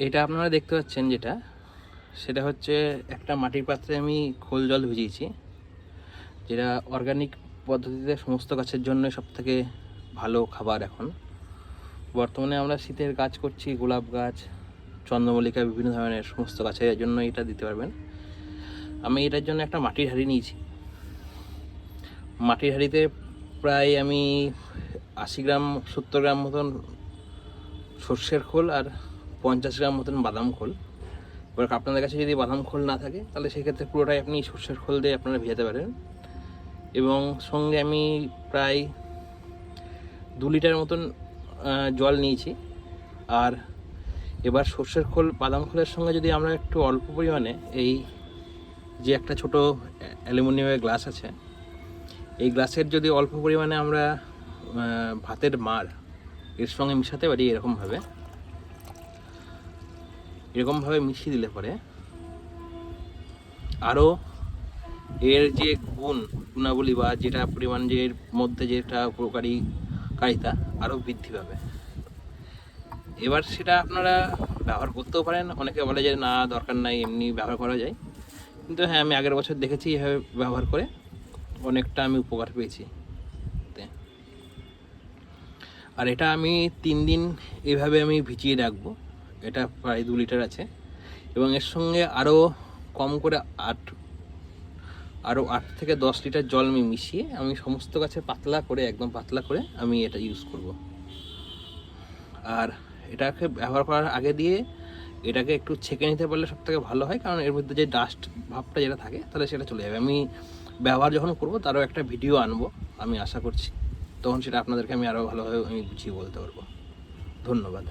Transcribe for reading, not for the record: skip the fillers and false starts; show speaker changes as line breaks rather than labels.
এটা আপনারা দেখতে পাচ্ছেন যেটা, সেটা হচ্ছে একটা মাটির পাত্রে আমি খোল জল ভিজিয়েছি, যেটা অর্গানিক পদ্ধতিতে সমস্ত গাছের জন্য সবথেকে ভালো খাবার। এখন বর্তমানে আমরা শীতের গাছ করছি, গোলাপ গাছ, চন্দ্রমল্লিকা, বিভিন্ন ধরনের সমস্ত গাছের জন্য এটা দিতে পারবেন। আমি এটার জন্য একটা মাটির হাঁড়ি নিয়েছি। মাটির হাঁড়িতে প্রায় আমি 80 গ্রাম 70 গ্রাম মতন সর্ষের খোল আর 50 গ্রাম মতন বাদাম খোল। এবার আপনাদের কাছে যদি বাদাম খোল না থাকে তাহলে সেক্ষেত্রে পুরোটাই আপনি সর্ষের খোল দিয়ে আপনারা ভেজাতে পারেন। এবং সঙ্গে আমি প্রায় 2 লিটার মতন জল নিয়েছি। আর এবার সর্ষের খোল বাদাম খোলের সঙ্গে যদি আমরা একটু অল্প পরিমাণে এই যে একটা ছোট অ্যালুমিনিয়ামের গ্লাস আছে, এই গ্লাসের যদি অল্প পরিমাণে আমরা ভাতের মাড় এর সঙ্গে মিশাতে পারি, এরকমভাবে মিশিয়ে দিলে পরে আরও এর যে গুণাবলী বা যেটা পরিমাণ, যে এর মধ্যে যেটা উপকারিতা আরও বৃদ্ধি পাবে। এবার সেটা আপনারা ব্যবহার করতেও পারেন। অনেকে বলে যে না, দরকার নাই, এমনি ব্যবহার করা যায়। কিন্তু হ্যাঁ, আমি আগের বছর দেখেছি এভাবে ব্যবহার করে অনেকটা আমি উপকার পেয়েছি। আর এটা আমি 3 দিন এভাবে আমি ভিজিয়ে রাখবো। এটা প্রায় 2 লিটার আছে এবং এর সঙ্গে আরও কম করে 8 থেকে 10 লিটার জল আমি মিশিয়ে আমি সমস্ত গাছে একদম পাতলা করে আমি এটা ইউজ করব। আর এটাকে ব্যবহার করার আগে দিয়ে এটাকে একটু ছেঁকে নিতে পারলে সবথেকে ভালো হয়, কারণ এর মধ্যে যে ডাস্ট ভাবটা যেটা থাকে তাহলে সেটা চলে যাবে। আমি ব্যবহার যখন করব তারও একটা ভিডিও আনবো, আমি আশা করছি তখন সেটা আপনাদেরকে আমি আরও ভালোভাবে আমি বুঝিয়ে বলতে পারবো। ধন্যবাদ।